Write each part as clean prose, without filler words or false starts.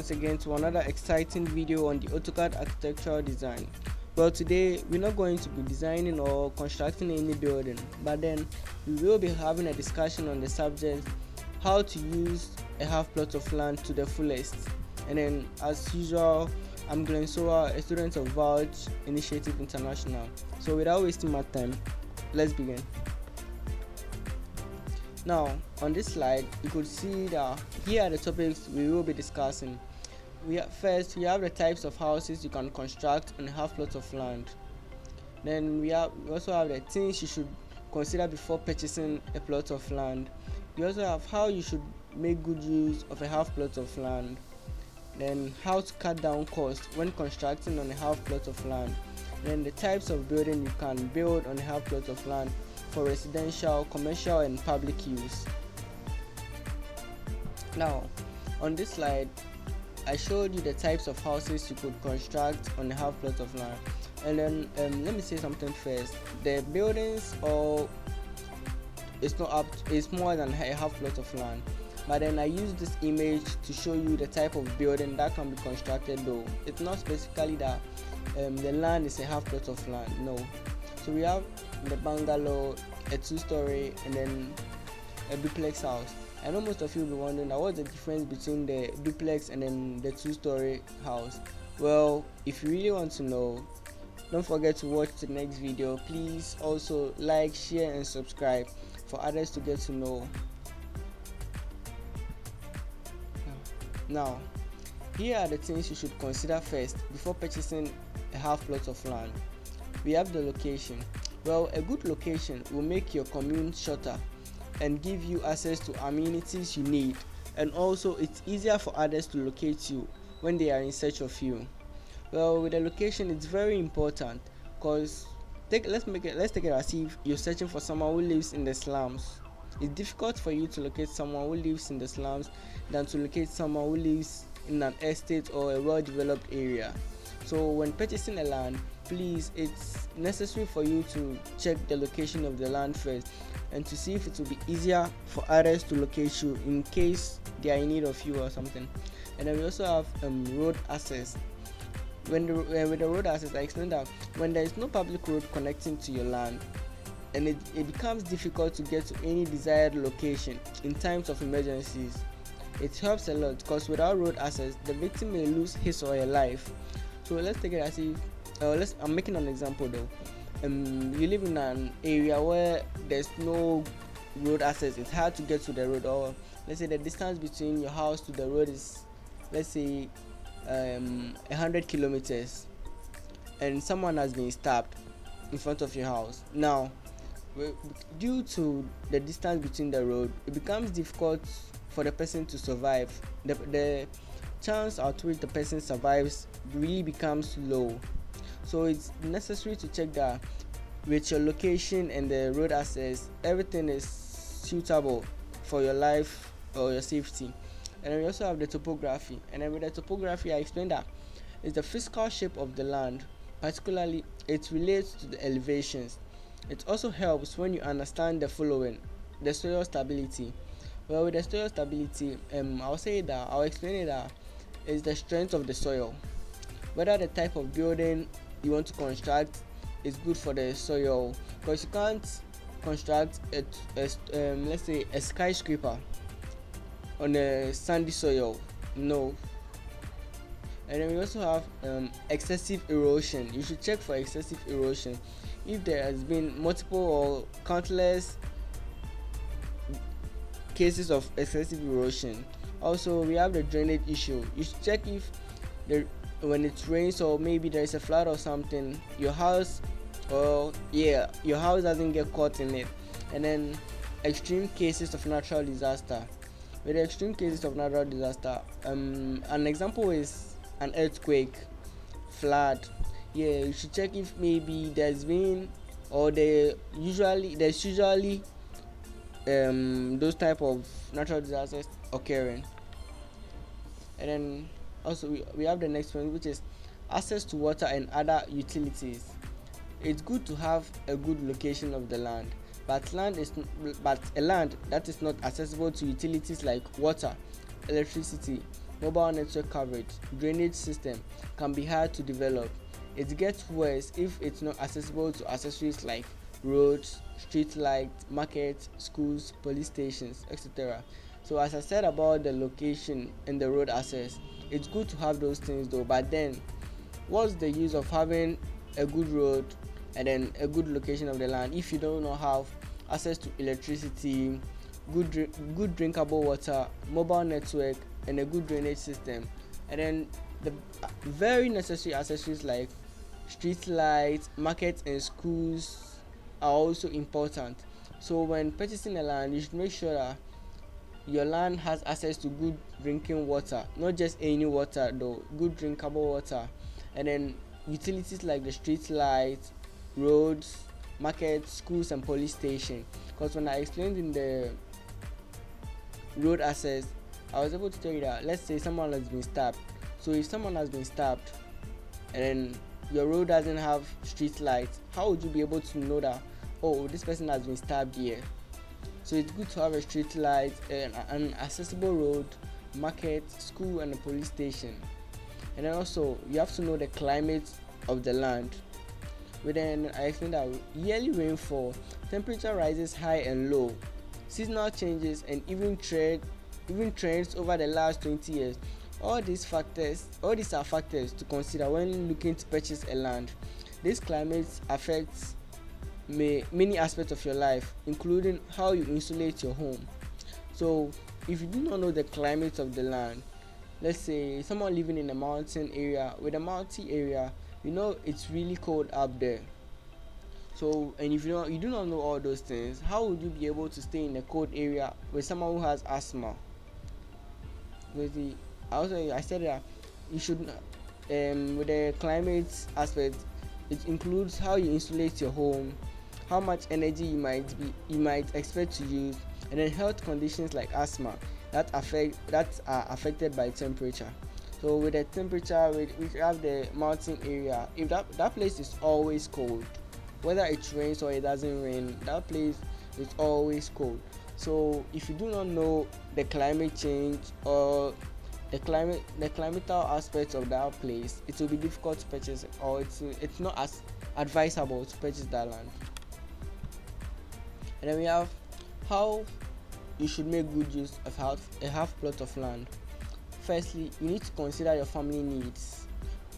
once again to another exciting video on the AutoCAD architectural design. Well, today we're not going to be designing or constructing any building, but then we will be having a discussion on the subject how to use a half plot of land to the fullest. And then, as usual, I'm Glenn Soa, a student of Vouch Initiative International. So without wasting my time, let's begin. Now, on this slide, you could see that here are the topics we will be discussing. First, we have the types of houses you can construct on a half plot of land. Then we also have the things you should consider before purchasing a plot of land. We also have how you should make good use of a half plot of land. Then how to cut down costs when constructing on a half plot of land. Then the types of building you can build on a half plot of land for residential, commercial, and public use. Now, on this slide, I showed you the types of houses you could construct on a half plot of land. And then let me say something first. The buildings it's more than a half plot of land. But then I use this image to show you the type of building that can be constructed, though it's not specifically that the land is a half plot of land. No. So we have the bungalow, a 2-story, and then a duplex house. I know most of you will be wondering what's the difference between the duplex and then the 2-story house. Well, if you really want to know, don't forget to watch the next video. Please also like, share, and subscribe for others to get to know. Now, here are the things you should consider first before purchasing a half plot of land. We have the location. Well, a good location will make your commute shorter and give you access to amenities you need, and also it's easier for others to locate you when they are in search of you. Well, with the location, it's very important because let's take it as if you're searching for someone who lives in the slums. It's difficult for you to locate someone who lives in the slums than to locate someone who lives in an estate or a well-developed area. So when purchasing a land, please, it's necessary for you to check the location of the land first and to see if it will be easier for others to locate you in case they are in need of you or something. And then we also have road access. With the road access, I explained that when there is no public road connecting to your land, and it becomes difficult to get to any desired location in times of emergencies, it helps a lot because without road access, the victim may lose his or her life. So let's take it as if I'm making an example though. You live in an area where there's no road access. It's hard to get to the road, or let's say the distance between your house to the road is, let's say, 100 kilometers, and someone has been stabbed in front of your house. Now, due to the distance between the road, it becomes difficult for the person to survive. The chance at which the person survives really becomes low. So it's necessary to check that with your location and the road access, everything is suitable for your life or your safety. And then we also have the topography. And then with the topography, I explained that it's the physical shape of the land. Particularly, it relates to the elevations. It also helps when you understand the following: the soil stability. Well, with the soil stability, I'll explain it that it's the strength of the soil. Whether the type of building you want to construct is good for the soil, because you can't construct let's say a skyscraper on a sandy soil. No. And then we also have excessive erosion. You should check for excessive erosion. If there has been multiple or countless cases of excessive erosion. Also, we have the drainage issue. You should check if when it rains or maybe there is a flood or something, your house doesn't get caught in it. And then extreme cases of natural disaster. With the extreme cases of natural disaster, an example is an earthquake, flood. You should check if maybe there's been, or there's usually those type of natural disasters occurring. And then also we have the next one, which is access to water and other utilities. It's good to have a good location of the land, but a land that is not accessible to utilities like water, electricity, mobile network coverage, drainage system can be hard to develop. It gets worse if it's not accessible to accessories like roads, street lights, markets, schools, police stations, etc. So as I said about the location and the road access, it's good to have those things though, but then what's the use of having a good road and then a good location of the land if you do not have access to electricity, good drinkable water, mobile network, and a good drainage system? And then the very necessary accessories like street lights, markets, and schools are also important. So when purchasing a land, you should make sure that your land has access to good drinking water, not just any water though, good drinkable water, and then utilities like the street lights, roads, markets, schools, and police station. Because when I explained in the road access, I was able to tell you that let's say someone has been stabbed. So if someone has been stabbed and then your road doesn't have street lights, how would you be able to know that, oh, this person has been stabbed here? So it's good to have a street light, an accessible road, market, school, and a police station. And then also you have to know the climate of the land. But then I explained that yearly rainfall, temperature rises high and low, seasonal changes, and even trends over the last 20 years. All these are factors to consider when looking to purchase a land. This climate affects many aspects of your life, including how you insulate your home. So if you do not know the climate of the land, let's say someone living in a mountain area, it's really cold up there. So, and if you do not know all those things, how would you be able to stay in a cold area with someone who has asthma? I said that you should, with the climate aspect, it includes how you insulate your home, how much energy you might expect to use, and then health conditions like asthma that are affected by temperature. So with the temperature, we have the mountain area. If that place is always cold, whether it rains or it doesn't rain, that place is always cold. So if you do not know the climate change or the climatal aspects of that place, it will be difficult to purchase it, or it's not as advisable to purchase that land. And then we have how you should make good use of a half plot of land. Firstly, you need to consider your family needs.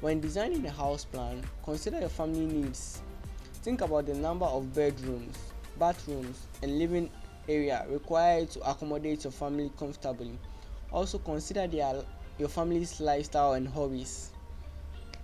When designing a house plan, consider your family needs. Think about the number of bedrooms, bathrooms, and living area required to accommodate your family comfortably. Also consider your family's lifestyle and hobbies.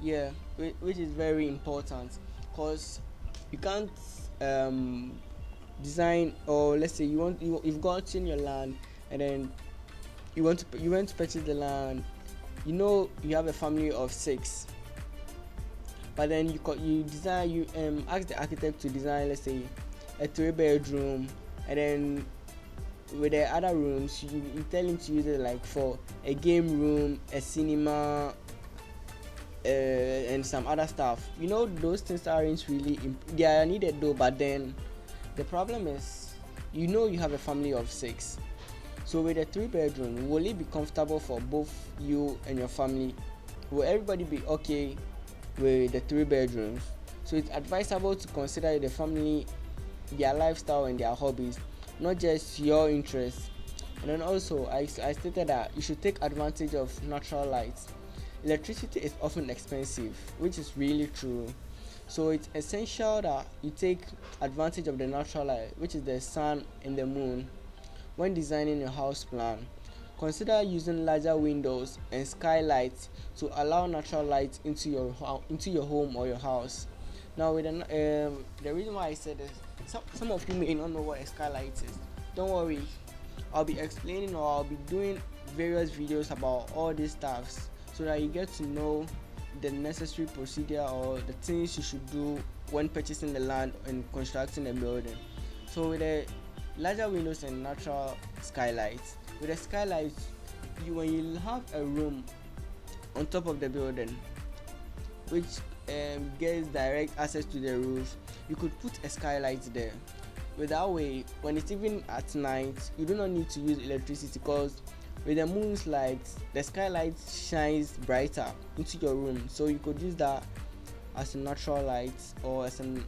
Yeah, which is very important, because you can't design, or let's say you've gotten your land and then you went to purchase the land. You have a family of 6, but then you ask the architect to design, let's say, a 3-bedroom, and then with the other rooms you tell him to use it like for a game room, a cinema, and some other stuff. Those things aren't really they are needed though, but then the problem is you have a family of 6. So with a 3-bedroom, will it be comfortable for both you and your family? Will everybody be okay with the 3 bedrooms? So it's advisable to consider the family, their lifestyle, and their hobbies, not just your interests. And then also I stated that you should take advantage of natural light. Electricity is often expensive, which is really true. So it's essential that you take advantage of the natural light, which is the sun and the moon, when designing your house plan. Consider using larger windows and skylights to allow natural light into your home or your house. Now, the reason why I said this, some of you may not know what a skylight is. Don't worry, I'll be explaining, or I'll be doing various videos about all these stuffs, so that you get to know the necessary procedure or the things you should do when purchasing the land and constructing a building. So with the larger windows and natural skylights, when you have a room on top of the building which gets direct access to the roof, you could put a skylight there. With that way, when it's even at night, you do not need to use electricity, because With the moon's light, the skylight shines brighter into your room, so you could use that as a natural light or as an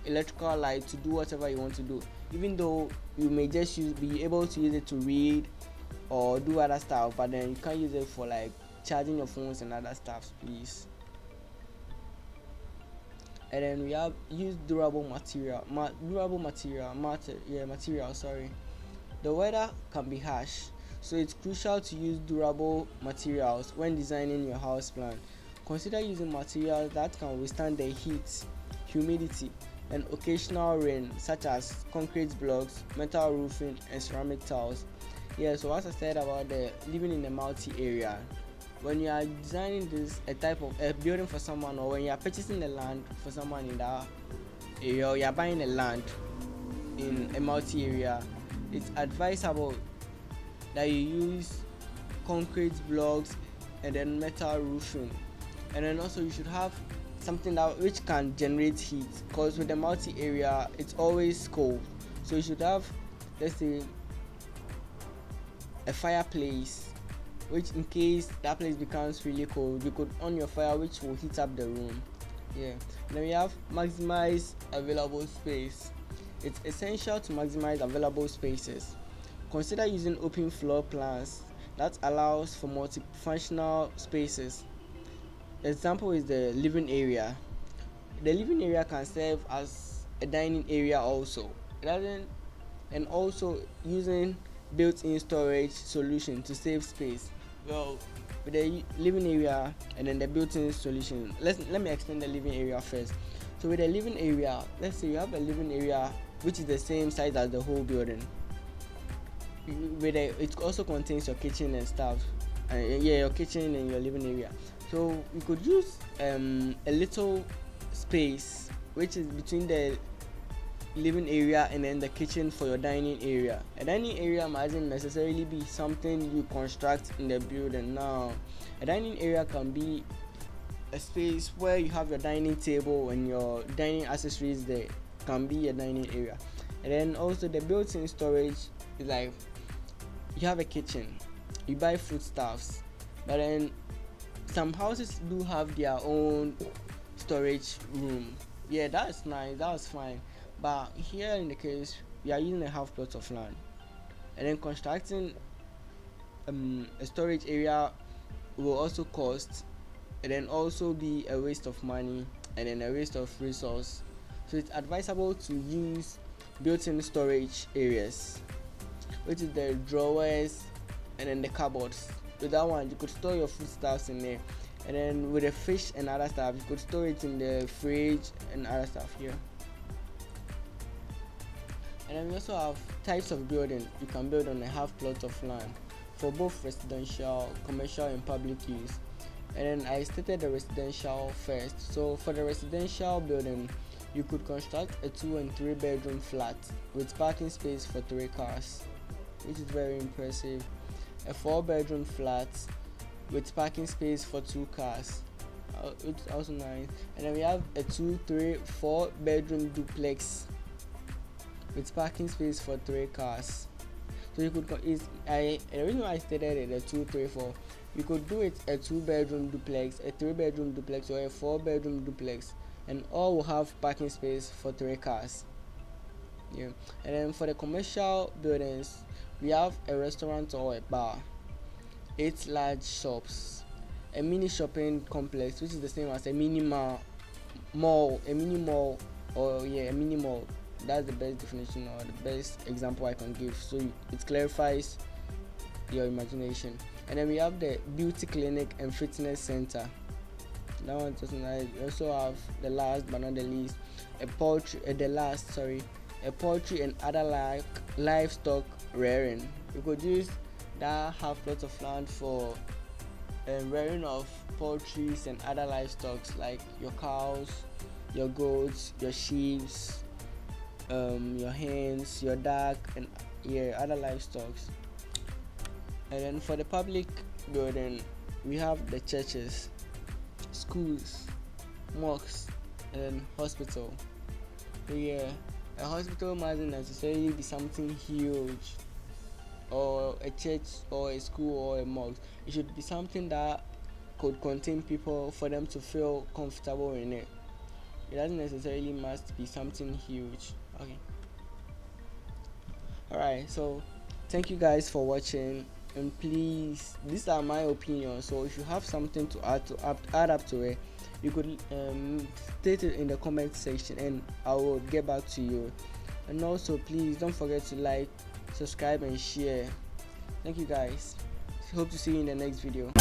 electrical light to do whatever you want to do, even though you may just be able to use it to read or do other stuff, but then you can't use it for like charging your phones and other stuff, please. And then we have use material, sorry. The weather can be harsh, so it's crucial to use durable materials when designing your house plan. Consider using materials that can withstand the heat, humidity, and occasional rain, such as concrete blocks, metal roofing, and ceramic tiles. Yeah, so as I said about the living in a multi area, when you are designing this a type of a building for someone, or when you are purchasing the land for someone in that area, or you are buying a land in a multi area, it's advisable that you use concrete blocks and then metal roofing, and then also you should have something that which can generate heat, because with the multi area it's always cold, so you should have, let's say, a fireplace, which in case that place becomes really cold, you could on your fire, which will heat up the room. Yeah. Then we have maximize available space. It's essential to maximize available spaces. Consider using open floor plans that allows for multifunctional spaces. Example is the living area. The living area can serve as a dining area also. It doesn't, and also using built-in storage solution to save space. Well, with the living area and then the built-in solution, let me explain the living area first. So with the living area, let's say you have a living area which is the same size as the whole building. It also contains your kitchen and stuff, your kitchen and your living area. So you could use a little space which is between the living area and then the kitchen for your dining area. A dining area mustn't necessarily be something you construct in the building. Now, a dining area can be a space where you have your dining table and your dining accessories there. Can be a dining area. And then also the built-in storage is like you have a kitchen, you buy foodstuffs, but then some houses do have their own storage room. Yeah, that's nice, that's fine. But here in the case, we are using a half plot of land, and then constructing a storage area will also cost, and then also be a waste of money, and then a waste of resource. So it's advisable to use built-in storage areas, which is the drawers and then the cupboards. With that one, you could store your foodstuffs in there, and then with the fish and other stuff, you could store it in the fridge and other stuff here. And then we also have types of building you can build on a half plot of land for both residential, commercial, and public use. And then I stated the residential first. So for the residential building, you could construct a 2 and 3 bedroom flat with parking space for 3 cars, which is very impressive. A 4 bedroom flat with parking space for 2 cars, which is also nice. And then we have a 2, 3, 4 bedroom duplex with parking space for 3 cars. So you could the reason why I stated it a 2, 3, 4, you could do it a 2 bedroom duplex, a 3 bedroom duplex, or a 4 bedroom duplex, and all will have parking space for 3 cars. Yeah. And then for the commercial buildings, we have a restaurant or a bar, 8 large shops, a mini shopping complex, which is the same as a mini mall, a mini mall, a mini mall. That's the best definition or the best example I can give, so it clarifies your imagination. And then we have the beauty clinic and fitness center. That one just nice. We also have the last but not the least, a poultry and other livestock rearing. You could use that half plot of land for rearing of poultry and other livestock like your cows, your goats, your sheep, your hens, your duck, and other livestock. And then for the public building, we have the churches, schools, mosques, and hospital. So a hospital mustn't necessarily be something huge. or a church or a school or a mosque. It should be something that could contain people for them to feel comfortable in it. It doesn't necessarily must be something huge. Okay. Alright, so thank you guys for watching, and please, these are my opinions, so if you have something to add up to it, you could state it in the comment section and I will get back to you. And also please don't forget to like, subscribe and share. Thank you guys. Hope to see you in the next video.